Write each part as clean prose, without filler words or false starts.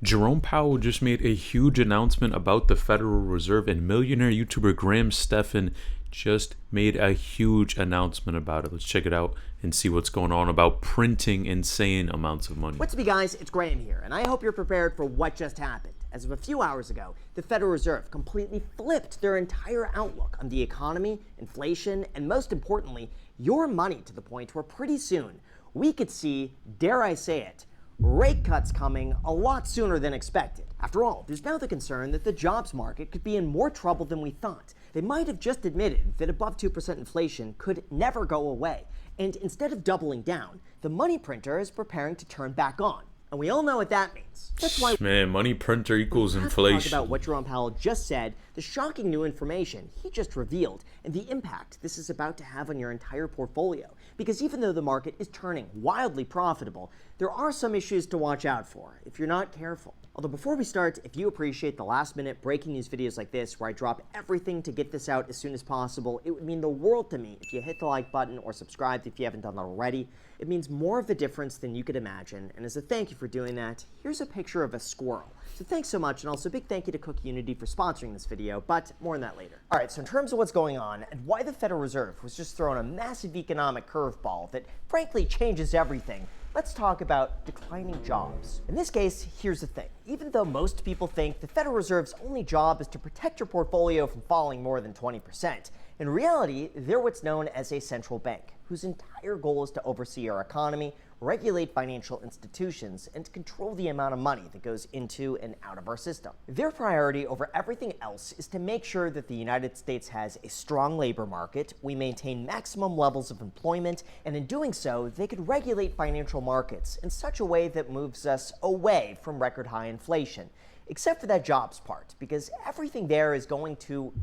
Jerome Powell just made a huge announcement about the Federal Reserve, and millionaire YouTuber Graham Stephan just made a huge announcement about it. Let's check it out and see what's going on about printing insane amounts of money. What's up, you guys? It's Graham here, and I hope you're prepared for what just happened. As of a few hours ago, the Federal Reserve completely flipped their entire outlook on the economy, inflation, and most importantly, your money, to the point where pretty soon we could see, dare I say it, rate cuts coming a lot sooner than expected. After all, there's now the concern that the jobs market could be in more trouble than we thought. They might have just admitted that above 2% inflation could never go away, and instead of doubling down, the money printer is preparing to turn back on. And we all know what that means. That's why, man, money printer equals inflation. Talk about what Jerome Powell just said, the shocking new information he just revealed, and the impact this is about to have on your entire portfolio. Because even though the market is turning wildly profitable, there are some issues to watch out for if you're not careful. Although before we start, if you appreciate the last-minute breaking news videos like this, where I drop everything to get this out as soon as possible, it would mean the world to me if you hit the like button or subscribe if you haven't done that already. It means more of a difference than you could imagine, and as a thank you for doing that, here's a picture of a squirrel. So thanks so much, and also big thank you to Cook Unity for sponsoring this video, but more on that later. Alright, so in terms of what's going on, and why the Federal Reserve was just throwing a massive economic curveball that frankly changes everything, let's talk about declining jobs. In this case, here's the thing. Even though most people think the Federal Reserve's only job is to protect your portfolio from falling more than 20%, in reality, they're what's known as a central bank, whose entire goal is to oversee our economy, regulate financial institutions, and to control the amount of money that goes into and out of our system. Their priority over everything else is to make sure that the United States has a strong labor market, we maintain maximum levels of employment, and in doing so, they could regulate financial markets in such a way that moves us away from record high inflation. Except for that jobs part, because everything there is going to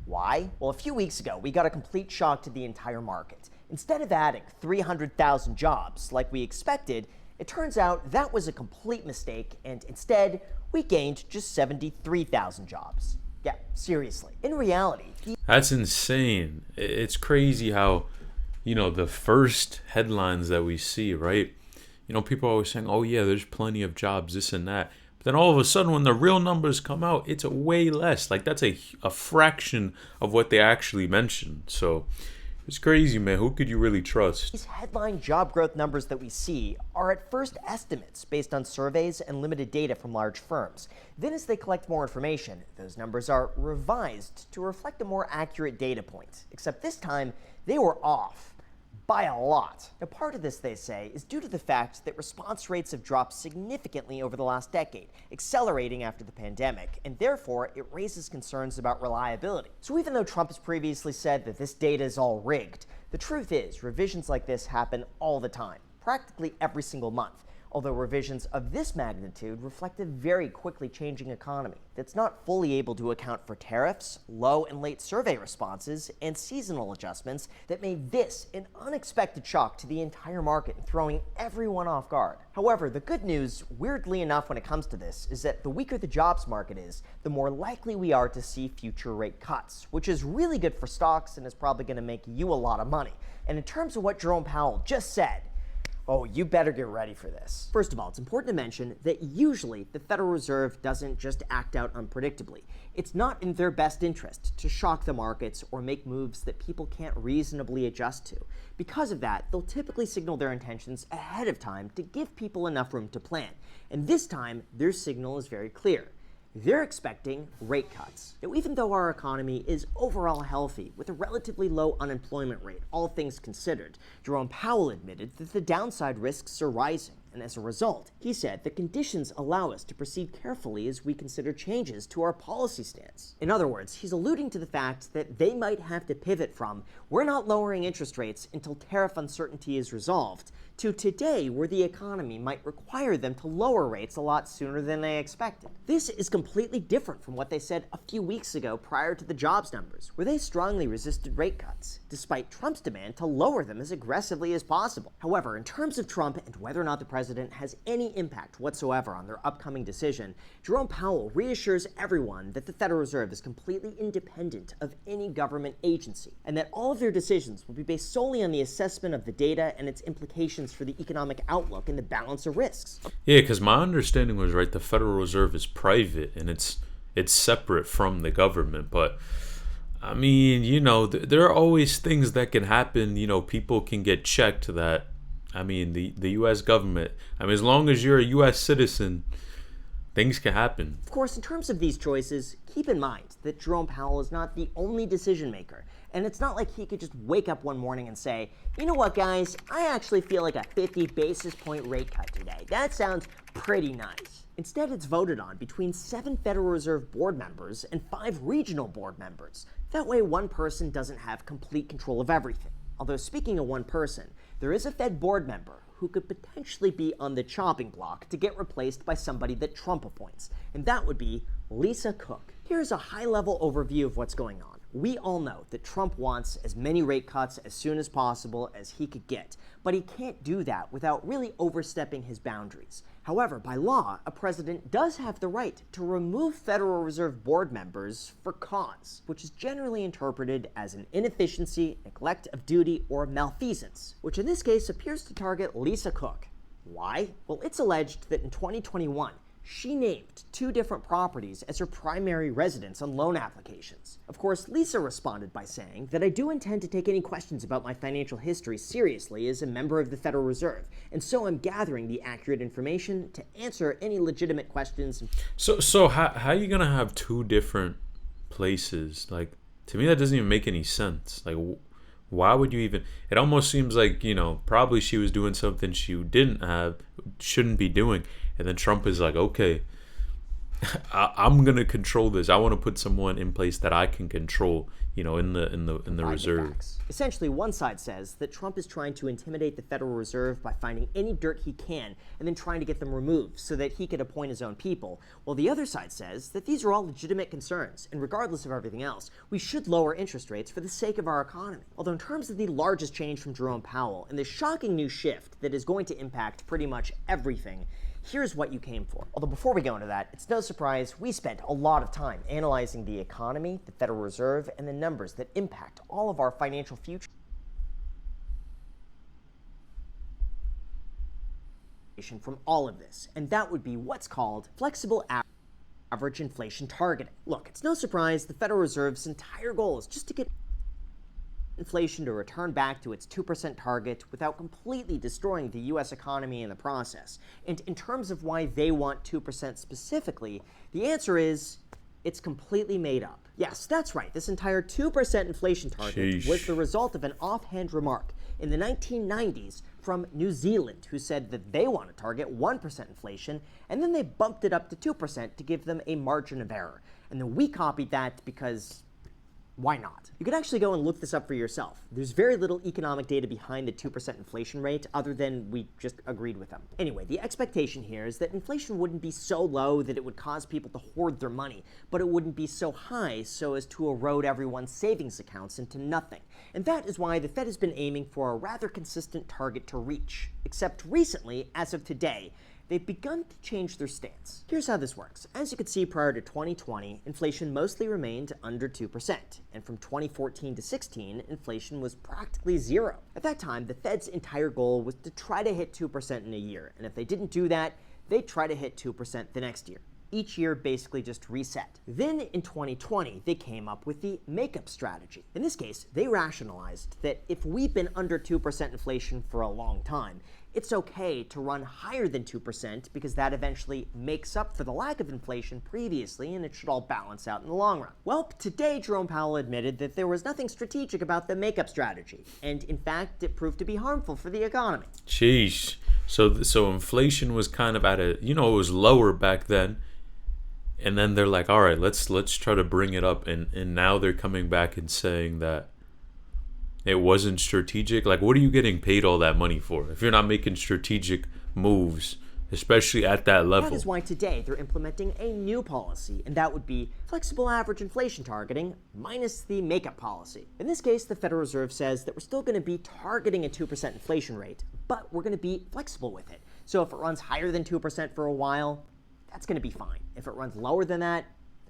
Why? Well, a few weeks ago, we got a complete shock to the entire market. Instead of adding 300,000 jobs like we expected, it turns out that was a complete mistake, and instead, we gained just 73,000 jobs. Yeah, seriously. In reality, That's insane. It's crazy how, the first headlines that we see, right? People are always saying, oh yeah, there's plenty of jobs, this and that. Then all of a sudden, when the real numbers come out, it's way less. Like, that's a fraction of what they actually mentioned. So it's crazy, man. Who could you really trust? These headline job growth numbers that we see are at first estimates based on surveys and limited data from large firms. Then as they collect more information, those numbers are revised to reflect a more accurate data point. Except this time, they were off. By a lot. Now, part of this, they say, is due to the fact that response rates have dropped significantly over the last decade, accelerating after the pandemic, and therefore it raises concerns about reliability. So even though Trump has previously said that this data is all rigged, the truth is revisions like this happen all the time, practically every single month. Although revisions of this magnitude reflect a very quickly changing economy that's not fully able to account for tariffs, low and late survey responses, and seasonal adjustments that made this an unexpected shock to the entire market and throwing everyone off guard. However, the good news, weirdly enough when it comes to this, is that the weaker the jobs market is, the more likely we are to see future rate cuts, which is really good for stocks and is probably going to make you a lot of money. And in terms of what Jerome Powell just said, oh, you better get ready for this. First of all, it's important to mention that usually the Federal Reserve doesn't just act out unpredictably. It's not in their best interest to shock the markets or make moves that people can't reasonably adjust to. Because of that, they'll typically signal their intentions ahead of time to give people enough room to plan. And this time, their signal is very clear. They're expecting rate cuts. Now, even though our economy is overall healthy, with a relatively low unemployment rate, all things considered, Jerome Powell admitted that the downside risks are rising. And as a result, he said the conditions allow us to proceed carefully as we consider changes to our policy stance. In other words, he's alluding to the fact that they might have to pivot from, we're not lowering interest rates until tariff uncertainty is resolved, to today, where the economy might require them to lower rates a lot sooner than they expected. This is completely different from what they said a few weeks ago prior to the jobs numbers, where they strongly resisted rate cuts, despite Trump's demand to lower them as aggressively as possible. However, in terms of Trump and whether or not the president has any impact whatsoever on their upcoming decision, Jerome Powell reassures everyone that the Federal Reserve is completely independent of any government agency, and that all of their decisions will be based solely on the assessment of the data and its implications implications for the economic outlook and the balance of risks. Yeah, because my understanding was right. The Federal Reserve is private and it's separate from the government. But I mean, there are always things that can happen. People can get checked. That I mean, the U.S. government. I mean, as long as you're a U.S. citizen, things can happen. Of course, in terms of these choices, keep in mind that Jerome Powell is not the only decision maker. And it's not like he could just wake up one morning and say, you know what, guys, I actually feel like a 50 basis point rate cut today. That sounds pretty nice. Instead, it's voted on between 7 Federal Reserve board members and 5 regional board members. That way, one person doesn't have complete control of everything. Although, speaking of one person, there is a Fed board member who could potentially be on the chopping block to get replaced by somebody that Trump appoints, and that would be Lisa Cook. Here's a high-level overview of what's going on. We all know that Trump wants as many rate cuts as soon as possible as he could get, but he can't do that without really overstepping his boundaries. However, by law, a president does have the right to remove Federal Reserve board members for cause, which is generally interpreted as an inefficiency, neglect of duty, or malfeasance, which in this case appears to target Lisa Cook. Why? Well, it's alleged that in 2021, she named 2 different properties as her primary residence on loan applications. Of course, Lisa responded by saying that I do intend to take any questions about my financial history seriously as a member of the Federal Reserve, and so I'm gathering the accurate information to answer any legitimate questions. So how are you gonna have 2 different places? Like, to me, that doesn't even make any sense. Like, why would you even? It almost seems like, probably she was doing something she shouldn't be doing. And then Trump is like, okay, I'm gonna control this. I want to put someone in place that I can control, in the reserve. Essentially, one side says that Trump is trying to intimidate the Federal Reserve by finding any dirt he can and then trying to get them removed so that he could appoint his own people. While the other side says that these are all legitimate concerns, and regardless of everything else, we should lower interest rates for the sake of our economy. Although in terms of the largest change from Jerome Powell and the shocking new shift that is going to impact pretty much everything, here's what you came for. Although before we go into that, it's no surprise we spent a lot of time analyzing the economy, the Federal Reserve, and the numbers that impact all of our financial future from all of this, and that would be what's called flexible average inflation targeting. Look, it's no surprise the Federal Reserve's entire goal is just to get inflation to return back to its 2% target without completely destroying the U.S. economy in the process. And in terms of why they want 2% specifically, the answer is it's completely made up. Yes, that's right. This entire 2% inflation target was the result of an offhand remark in the 1990s from New Zealand, who said that they want to target 1% inflation, and then they bumped it up to 2% to give them a margin of error. And then we copied that because why not? You could actually go and look this up for yourself. There's very little economic data behind the 2% inflation rate other than we just agreed with them. Anyway, the expectation here is that inflation wouldn't be so low that it would cause people to hoard their money, but it wouldn't be so high so as to erode everyone's savings accounts into nothing. And that is why the Fed has been aiming for a rather consistent target to reach. Except recently, as of today, they've begun to change their stance. Here's how this works. As you can see, prior to 2020, inflation mostly remained under 2%, and from 2014 to 16, inflation was practically zero. At that time, the Fed's entire goal was to try to hit 2% in a year, and if they didn't do that, they'd try to hit 2% the next year. Each year basically just reset. Then in 2020, they came up with the makeup strategy. In this case, they rationalized that if we've been under 2% inflation for a long time, it's okay to run higher than 2% because that eventually makes up for the lack of inflation previously and it should all balance out in the long run. Well, today Jerome Powell admitted that there was nothing strategic about the makeup strategy, and in fact, it proved to be harmful for the economy. Sheesh. So inflation was kind of at a, it was lower back then. And then they're like, all right, let's try to bring it up. And now they're coming back and saying that it wasn't strategic. Like, what are you getting paid all that money for if you're not making strategic moves, especially at that level? That is why today they're implementing a new policy, and that would be flexible average inflation targeting minus the makeup policy. In this case, the Federal Reserve says that we're still going to be targeting a 2% inflation rate, but we're going to be flexible with it. So if it runs higher than 2% for a while, that's going to be fine. If it runs lower than that,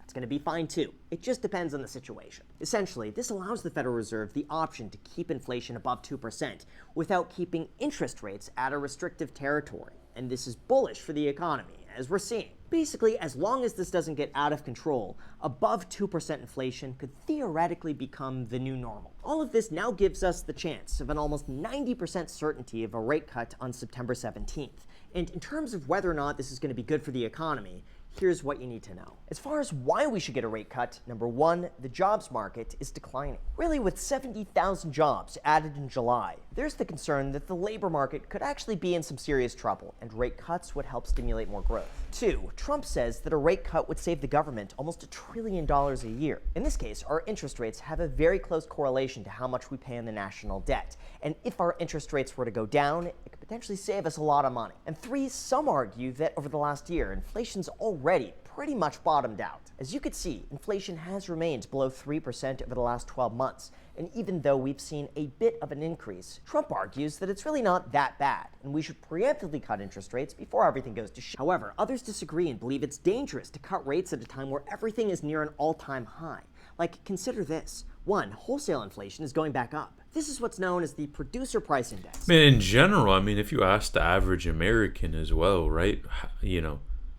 That's going to be fine too. It just depends on the situation. Essentially, this allows the Federal Reserve the option to keep inflation above 2% without keeping interest rates at a restrictive territory. And this is bullish for the economy, as we're seeing. Basically, as long as this doesn't get out of control, above 2% inflation could theoretically become the new normal. All of this now gives us the chance of an almost 90% certainty of a rate cut on September 17th. And in terms of whether or not this is going to be good for the economy, here's what you need to know. As far as why we should get a rate cut, number one, the jobs market is declining. Really, with 70,000 jobs added in July, there's the concern that the labor market could actually be in some serious trouble, and rate cuts would help stimulate more growth. Two, Trump says that a rate cut would save the government almost $1 trillion a year. In this case, our interest rates have a very close correlation to how much we pay on the national debt. And if our interest rates were to go down, it could potentially save us a lot of money. And three, some argue that over the last year, inflation's already pretty much bottomed out. As you could see, inflation has remained below 3% over the last 12 months. And even though we've seen a bit of an increase, Trump argues that it's really not that bad, and we should preemptively cut interest rates before everything goes to shit. However, others disagree and believe it's dangerous to cut rates at a time where everything is near an all-time high. Like, consider this. One, wholesale inflation is going back up. This is what's known as the producer price index. Man, in general, I mean, if you ask the average American as well, right,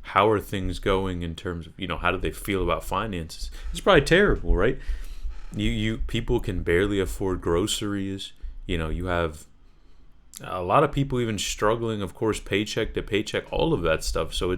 how are things going in terms of, how do they feel about finances? It's probably terrible, right? You people can barely afford groceries. You have a lot of people even struggling, of course, paycheck to paycheck, all of that stuff. So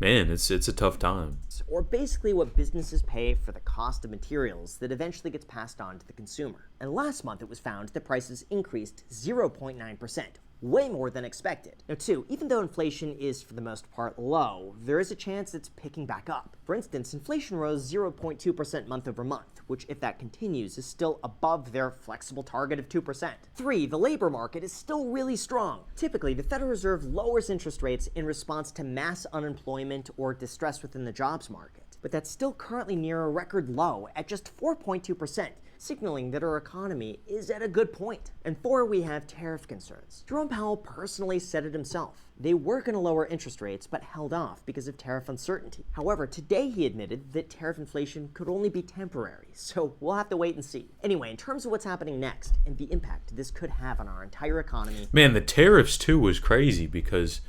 it's a tough time. Or basically what businesses pay for the cost of materials that eventually gets passed on to the consumer. And last month it was found that prices increased 0.9%. Way more than expected. Now, two, even though inflation is for the most part low, there is a chance it's picking back up. For instance, inflation rose 0.2% month over month, which, if that continues, is still above their flexible target of 2%. Three, the labor market is still really strong. Typically, the Federal Reserve lowers interest rates in response to mass unemployment or distress within the jobs market. But that's still currently near a record low at just 4.2%. Signaling that our economy is at a good point. And four, we have tariff concerns. Jerome Powell personally said it himself. They were going to lower interest rates, but held off because of tariff uncertainty. However, today he admitted that tariff inflation could only be temporary, so we'll have to wait and see. Anyway, in terms of what's happening next and the impact this could have on our entire economy. Man, the tariffs too was crazy because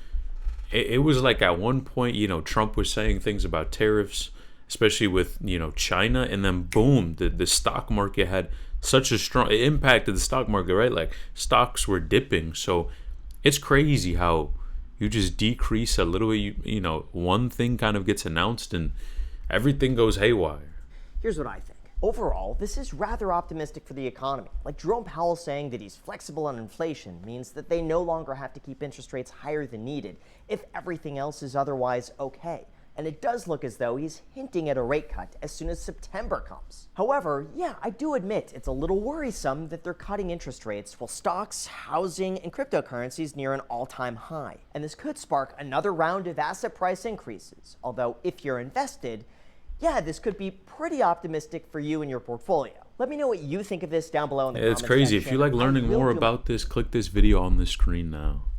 it was like at one point, Trump was saying things about tariffs, especially with, China, and then boom, the stock market had such a strong, it impacted the stock market, right? Like stocks were dipping. So it's crazy how you just decrease a little bit, one thing kind of gets announced and everything goes haywire. Here's what I think. Overall, this is rather optimistic for the economy. Like Jerome Powell saying that he's flexible on inflation means that they no longer have to keep interest rates higher than needed if everything else is otherwise okay. And it does look as though he's hinting at a rate cut as soon as September comes. However, yeah, I do admit it's a little worrisome that they're cutting interest rates while stocks, housing, and cryptocurrencies near an all-time high. And this could spark another round of asset price increases. Although, if you're invested, yeah, this could be pretty optimistic for you and your portfolio. Let me know what you think of this down below in the comments It's crazy. section. If you like learning more about this, click this video on the screen now.